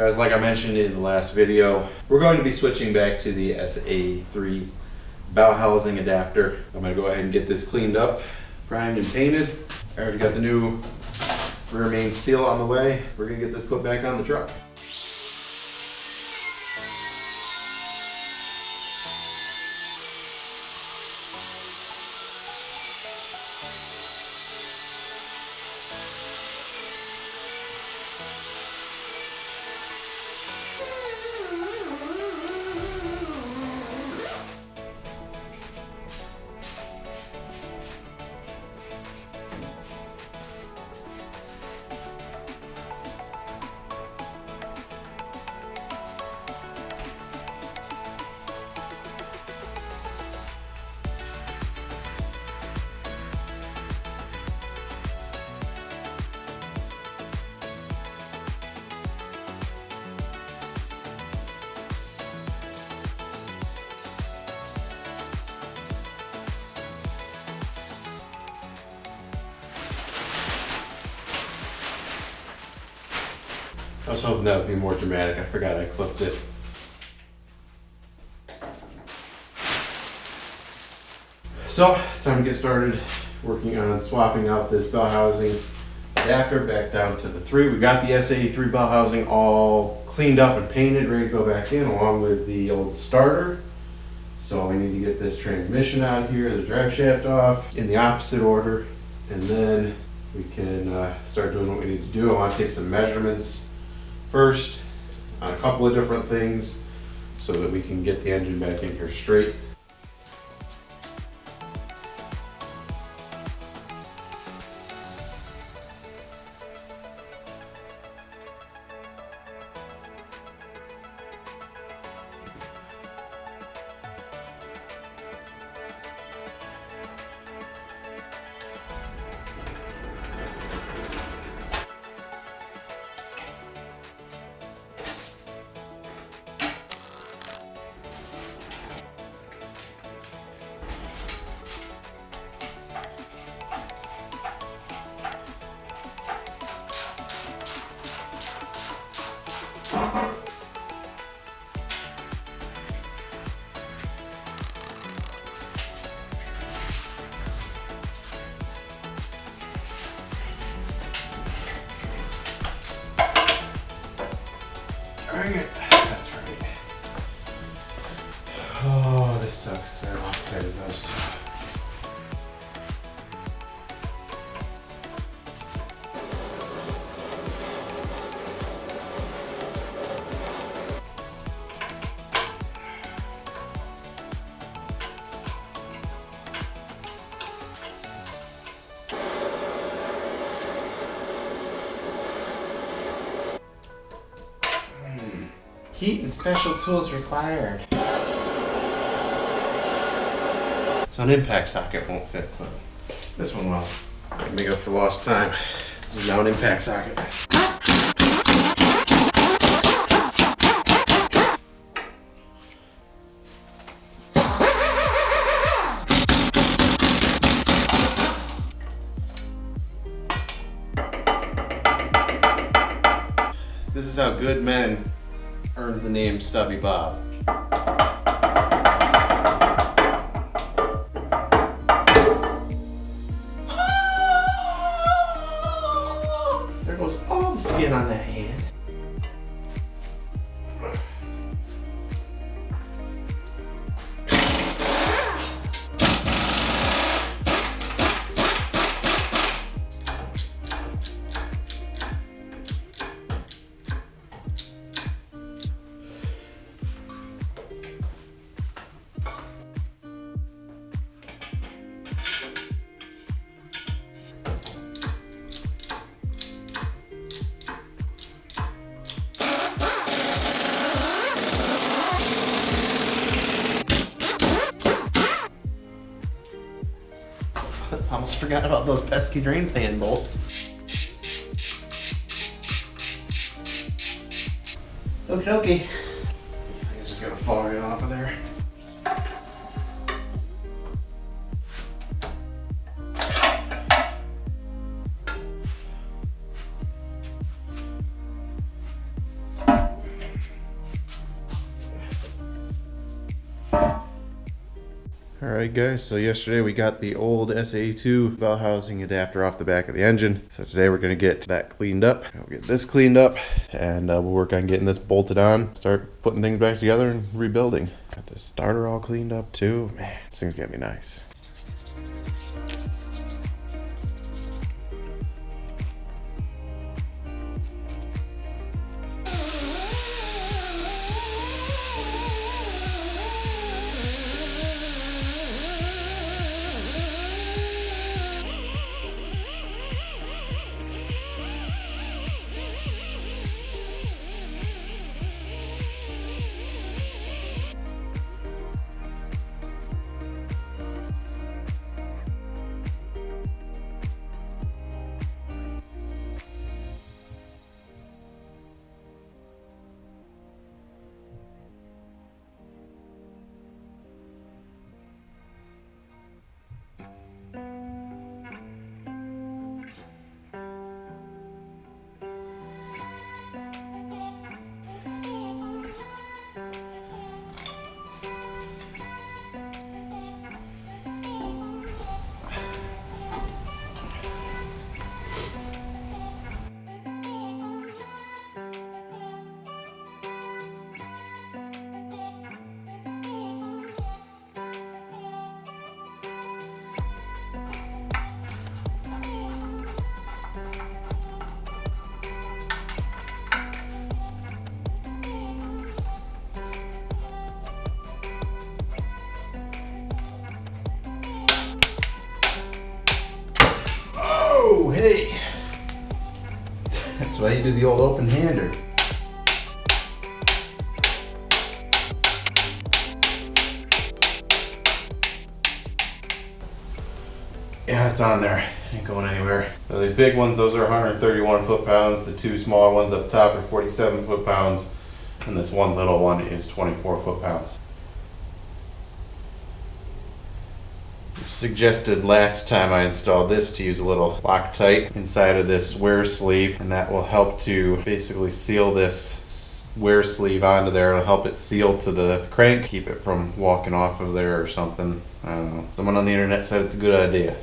guys, like I mentioned in the last video, we're going to be switching back to the SA3 bow housing adapter. I'm going to go ahead and get this cleaned up, primed and painted. I already got the new rear main seal on the way. We're going to get this put back on the truck. I was hoping that would be more dramatic. I forgot I clipped it. So it's time to get started working on swapping out this bell housing adapter back down to the 3. We got the SA3 bell housing all cleaned up and painted, ready to go back in along with the old starter. So we need to get this transmission out here, the drive shaft off in the opposite order, and then we can start doing what we need to do. I want to take some measurements first on a couple of different things so that we can get the engine back in here straight. Dang it. That's right. Oh, this sucks because I don't have to tighten those. Heat and special tools required. So an impact socket won't fit, but this one will. Make up for lost time. This is now an impact socket. This is how good men earned the name Stubby Bob. There goes all the skin on that hand. Almost forgot about those pesky drain pan bolts. Okie dokie. I think it's just gonna fall right off of there. Alright guys, so yesterday we got the old SA2 bell housing adapter off the back of the engine. So today we're going to get that cleaned up. We'll get this cleaned up and we'll work on getting this bolted on. Start putting things back together and rebuilding. Got the starter all cleaned up too. Man, this thing's going to be nice. Oh, hey! That's why you do the old open hander. Yeah, it's on there. Ain't going anywhere. So these big ones, those are 131 foot-pounds. The two smaller ones up top are 47 foot-pounds. And this one little one is 24 foot-pounds. Suggested last time I installed this to use a little Loctite inside of this wear sleeve, and that will help to basically seal this wear sleeve onto there. It'll help it seal to the crank, keep it from walking off of there or something. I don't know. Someone on the internet said it's a good idea.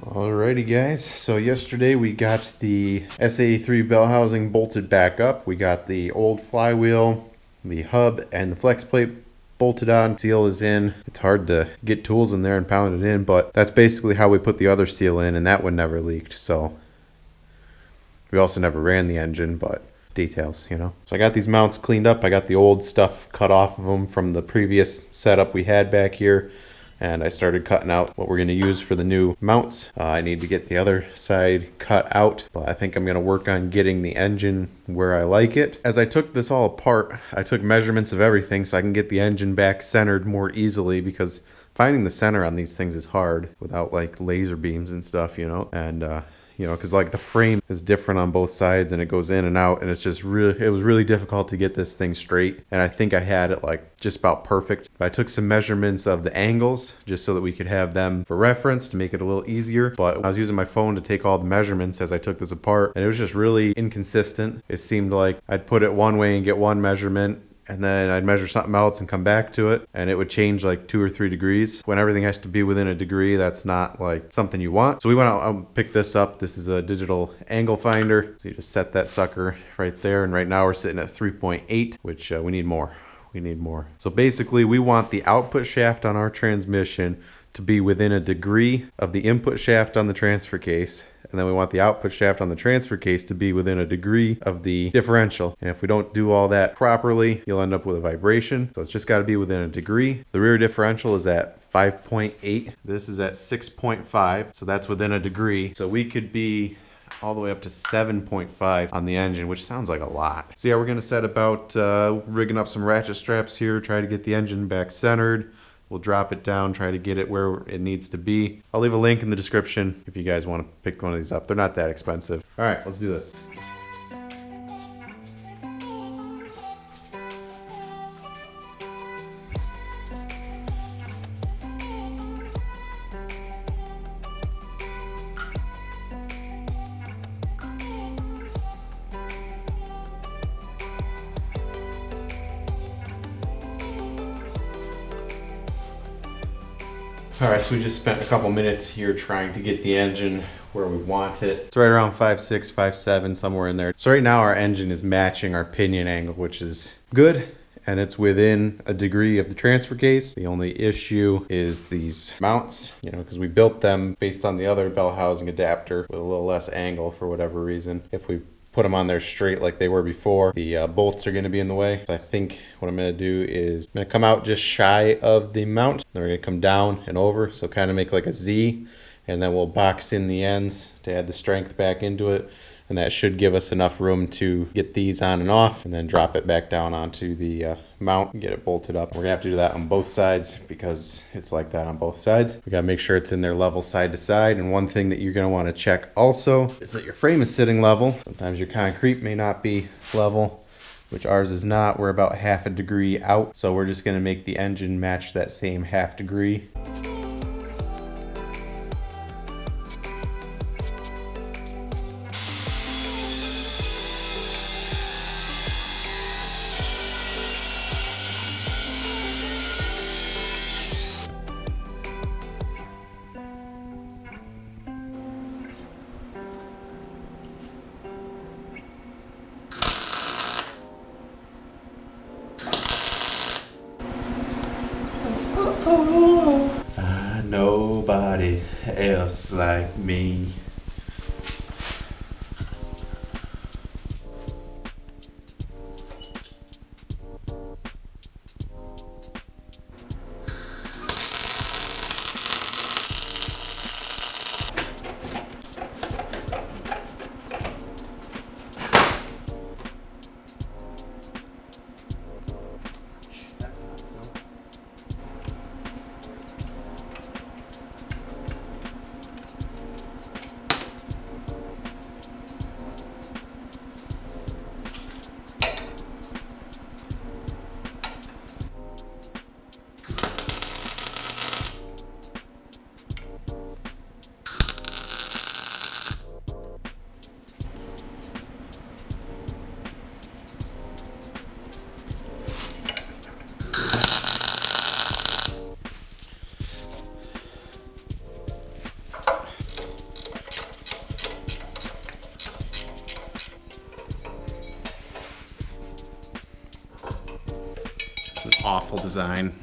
Alrighty guys, so yesterday we got the SA3 bell housing bolted back up. We got the old flywheel, the hub, and the flex plate bolted on. Seal is in. It's hard to get tools in there and pound it in, but that's basically how we put the other seal in, and that one never leaked. So we also never ran the engine, but details, you know. So I got these mounts cleaned up. I got the old stuff cut off of them from the previous setup we had back here. And I started cutting out what we're going to use for the new mounts. I need to get the other side cut out, but I think I'm going to work on getting the engine where I like it. As I took this all apart, I took measurements of everything so I can get the engine back centered more easily, because finding the center on these things is hard without like laser beams and stuff, you know. And you know, because like the frame is different on both sides and it goes in and out, and it's just really, it was really difficult to get this thing straight. And I think I had it like just about perfect. I took some measurements of the angles just so that we could have them for reference to make it a little easier. But I was using my phone to take all the measurements as I took this apart, and it was just really inconsistent. It seemed like I'd put it one way and get one measurement, and then I'd measure something else and come back to it, and it would change like 2 or 3 degrees. When everything has to be within a degree, that's not like something you want. So we went out and picked this up. This is a digital angle finder. So you just set that sucker right there, and right now we're sitting at 3.8, which we need more. We need more. So basically we want the output shaft on our transmission to be within a degree of the input shaft on the transfer case. And then we want the output shaft on the transfer case to be within a degree of the differential. And if we don't do all that properly, you'll end up with a vibration. So it's just got to be within a degree. The rear differential is at 5.8. This is at 6.5. So that's within a degree. So we could be all the way up to 7.5 on the engine, which sounds like a lot. So yeah, we're going to set about rigging up some ratchet straps here, try to get the engine back centered. We'll drop it down, try to get it where it needs to be. I'll leave a link in the description if you guys want to pick one of these up. They're not that expensive. All right, let's do this. All right, so we just spent a couple minutes here trying to get the engine where we want it. It's right around 5.6, 5.7, somewhere in there. So right now our engine is matching our pinion angle, which is good, and it's within a degree of the transfer case. The only issue is these mounts, you know, because we built them based on the other bell housing adapter with a little less angle for whatever reason. If we put them on there straight like they were before, the bolts are going to be in the way. So I think what I'm going to do is I'm going to come out just shy of the mount. Then we're going to come down and over, so kind of make like a Z, and then we'll box in the ends to add the strength back into it. And that should give us enough room to get these on and off, and then drop it back down onto the mount and get it bolted up. We're gonna have to do that on both sides because it's like that on both sides. We gotta make sure it's in there level side to side. And one thing that you're gonna wanna check also is that your frame is sitting level. Sometimes your concrete may not be level, which ours is not. We're about half a degree out. So we're just gonna make the engine match that same half degree. Nobody else like me. Awful design.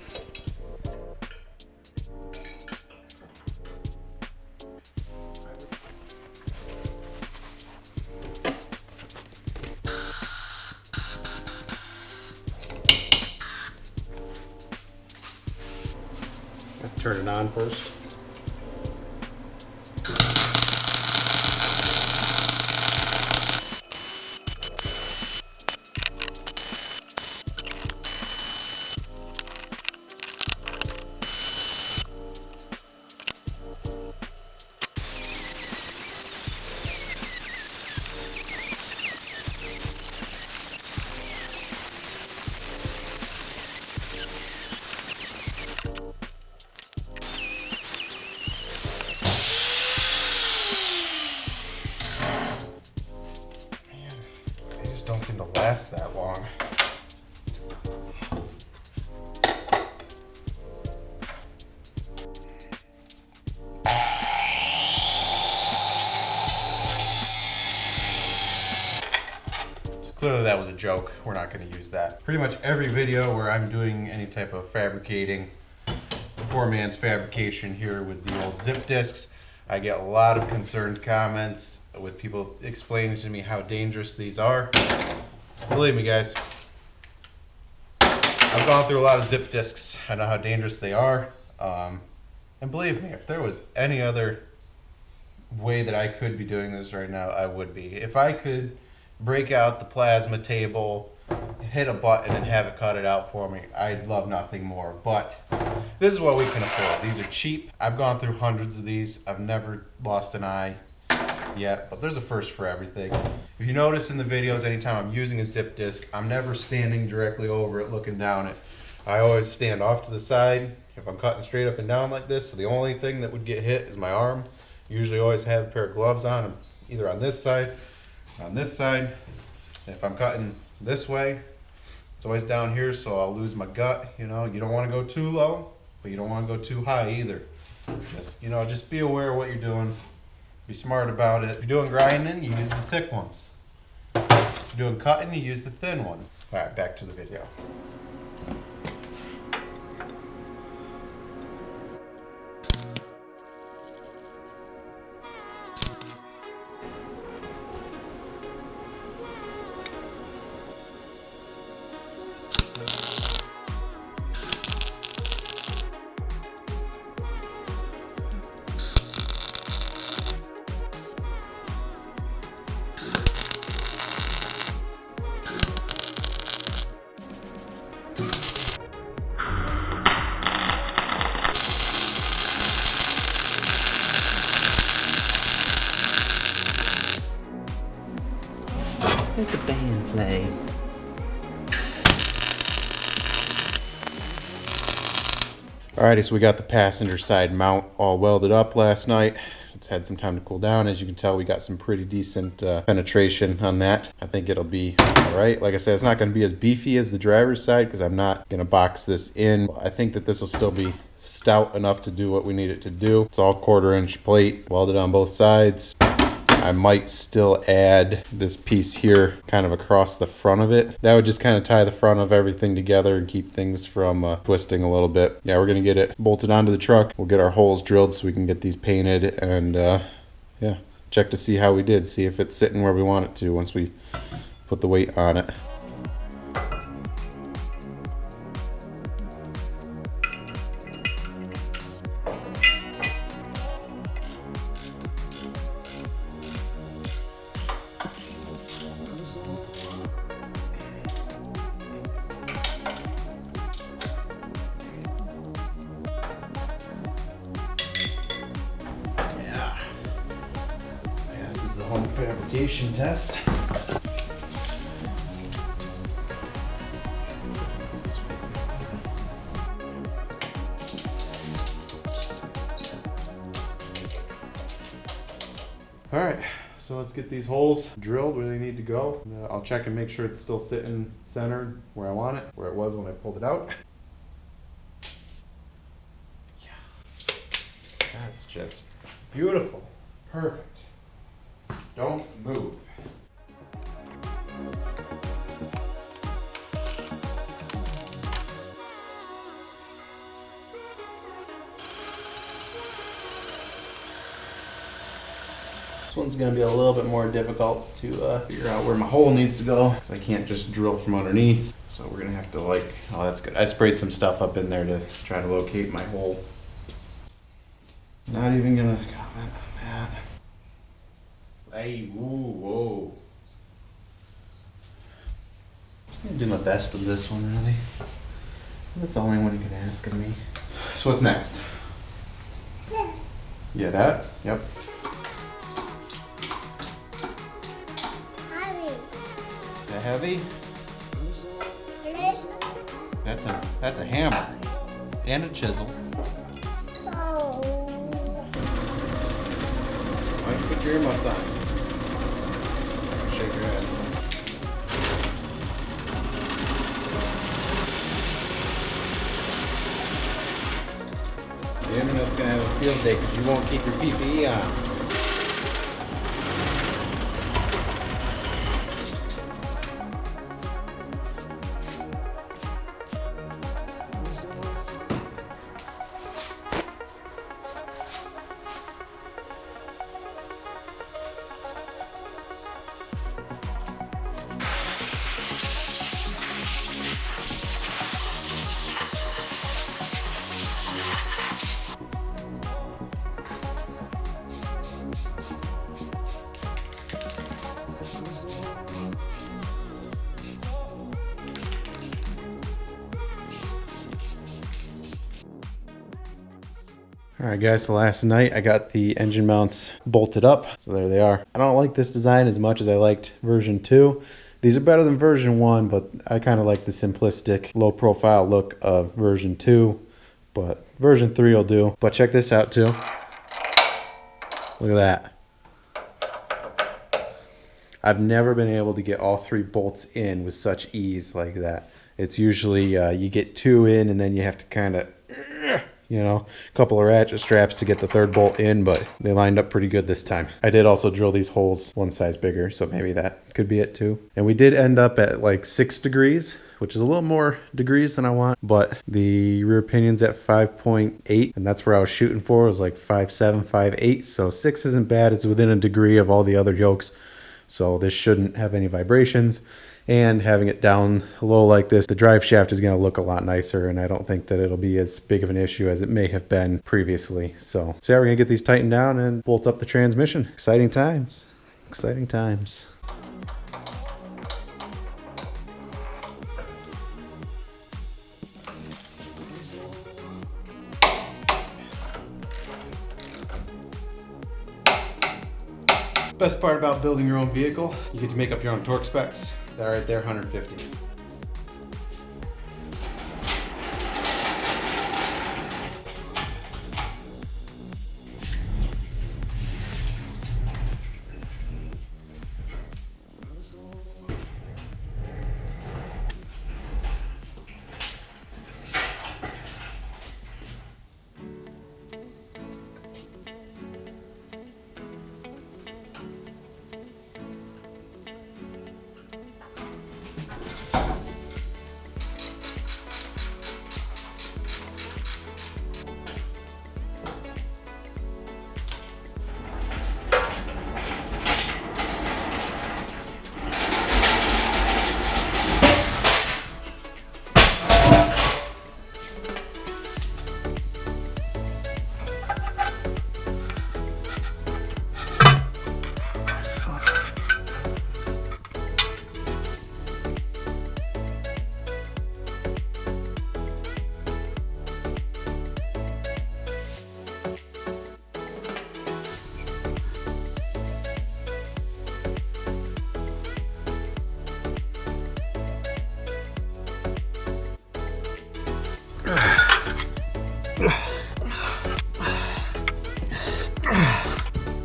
Turn it on first. Don't seem to last that long. Clearly that was a joke. We're not gonna use that. Pretty much every video where I'm doing any type of fabricating, poor man's fabrication here with the old zip disks, I get a lot of concerned comments with people explaining to me how dangerous these are. Believe me, guys, I've gone through a lot of zip disks. I know how dangerous they are. And believe me, if there was any other way that I could be doing this right now, I would be. If I could break out the plasma table, hit a button and have it cut it out for me, I'd love nothing more. But this is what we can afford. These are cheap. I've gone through hundreds of these. I've never lost an eye yet, but there's a first for everything. If you notice in the videos, anytime I'm using a zip disk, I'm never standing directly over it looking down it. I always stand off to the side if I'm cutting straight up and down like this, so the only thing that would get hit is my arm. Usually always have a pair of gloves on, either on this side or on this side. And if I'm cutting this way, it's always down here, so I'll lose my gut. You know, you don't want to go too low, but you don't want to go too high either. Just, you know, just be aware of what you're doing. Be smart about it. If you're doing grinding, you use the thick ones. If you're doing cutting, you use the thin ones. All right, back to the video. Let the band play. Alrighty, so we got the passenger side mount all welded up last night. It's had some time to cool down. As you can tell, we got some pretty decent penetration on that. I think it'll be all right. Like I said, it's not going to be as beefy as the driver's side because I'm not going to box this in. I think that this will still be stout enough to do what we need it to do. It's all 1/4-inch plate, welded on both sides. I might still add this piece here kind of across the front of it. That would just kind of tie the front of everything together and keep things from twisting a little bit. Yeah, we're gonna get it bolted onto the truck. We'll get our holes drilled so we can get these painted and yeah, check to see how we did. See if it's sitting where we want it to once we put the weight on it. Home fabrication test. All right, so let's get these holes drilled where they need to go. I'll check and make sure it's still sitting centered where I want it, where it was when I pulled it out. Yeah, that's just beautiful, perfect. Don't move. This one's going to be a little bit more difficult to figure out where my hole needs to go, because I can't just drill from underneath. So we're going to have to oh, that's good. I sprayed some stuff up in there to try to locate my hole. Not even going to comment on that. Hey, whoa. Just gonna do my best with this one, really. That's all anyone can ask of me. So what's next? Yeah, that? Yep. Heavy. Is that heavy? That's a hammer. And a chisel. Oh. Why don't you put your earmuffs on? Shake your head. The internet's gonna have a field day because you won't keep your PPE on. All right guys, so last night I got the engine mounts bolted up. So there they are. I don't like this design as much as I liked version 2. These are better than version 1, but I kind of like the simplistic, low profile look of version 2. But version 3 will do. But check this out too. Look at that. I've never been able to get all 3 bolts in with such ease like that. It's usually you get 2 in and then you have to kind of, you know, a couple of ratchet straps to get the 3rd bolt in, but they lined up pretty good this time. I did also drill these holes 1 size bigger, so maybe that could be it too. And we did end up at like 6 degrees, which is a little more degrees than I want, but the rear pinion's at 5.8, and that's where I was shooting for. It was like 5.7, 5.8, so 6 isn't bad. It's within a degree of all the other yokes, so this shouldn't have any vibrations. And having it down low like this, the drive shaft is going to look a lot nicer, and I don't think that it'll be as big of an issue as it may have been previously. So yeah, we're going to get these tightened down and bolt up the transmission. Exciting times. Exciting times. Best part about building your own vehicle, you get to make up your own torque specs. That right there, 150.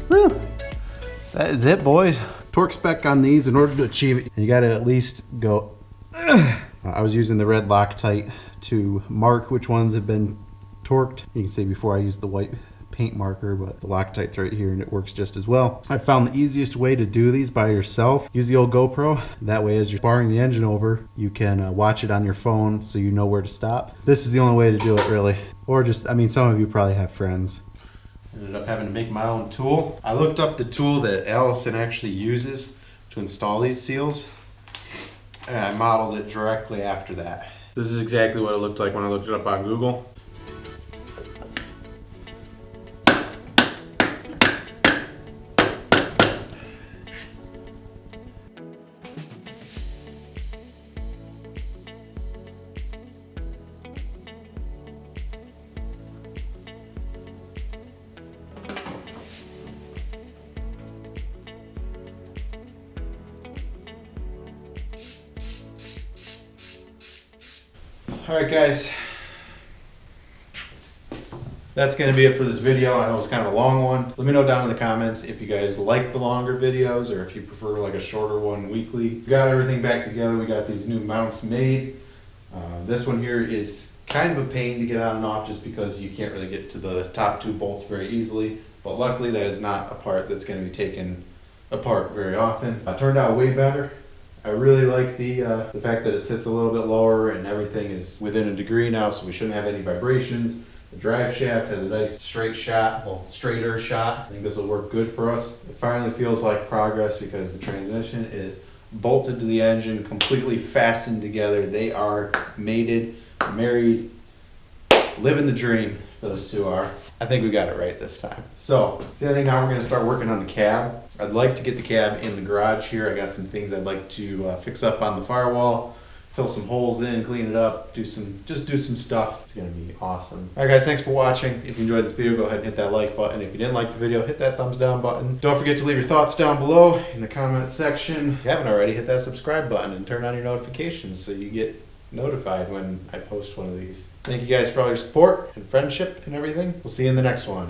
Whew. That is it, boys. Torque spec on these, in order to achieve it, you gotta at least go. I was using the red Loctite to mark which ones have been torqued. You can see before I used the white paint marker, but the Loctite's right here and it works just as well. I found the easiest way to do these by yourself. Use the old GoPro. That way, as you're barring the engine over, you can watch it on your phone so you know where to stop. This is the only way to do it, really. Or just, I mean, some of you probably have friends. Ended up having to make my own tool. I looked up the tool that Allison actually uses to install these seals, and I modeled it directly after that. This is exactly what it looked like when I looked it up on Google. Alright guys, that's going to be it for this video. I know it's kind of a long one. Let me know down in the comments if you guys like the longer videos or if you prefer like a shorter one weekly. We got everything back together. We got these new mounts made. This one here is kind of a pain to get on and off just because you can't really get to the top 2 bolts very easily. But luckily that is not a part that's going to be taken apart very often. It turned out way better. I really like the fact that it sits a little bit lower and everything is within a degree now, so we shouldn't have any vibrations. The drive shaft has a nice straight shot, well, straighter shot. I think this will work good for us. It finally feels like progress because the transmission is bolted to the engine, completely fastened together. They are mated, married, living the dream. Those two are. I think we got it right this time. So, I think now we're going to start working on the cab. I'd like to get the cab in the garage here. I got some things I'd like to fix up on the firewall fill some holes in, clean it up, just do some stuff. It's gonna be awesome. All right guys, thanks for watching. If you enjoyed this video, go ahead and hit that like button. If you didn't like the video, hit that thumbs down button. Don't forget to leave your thoughts down below in the comment section. If you haven't already, hit that subscribe button and turn on your notifications so you get notified when I post one of these. Thank you guys for all your support and friendship and everything. We'll see you in the next one.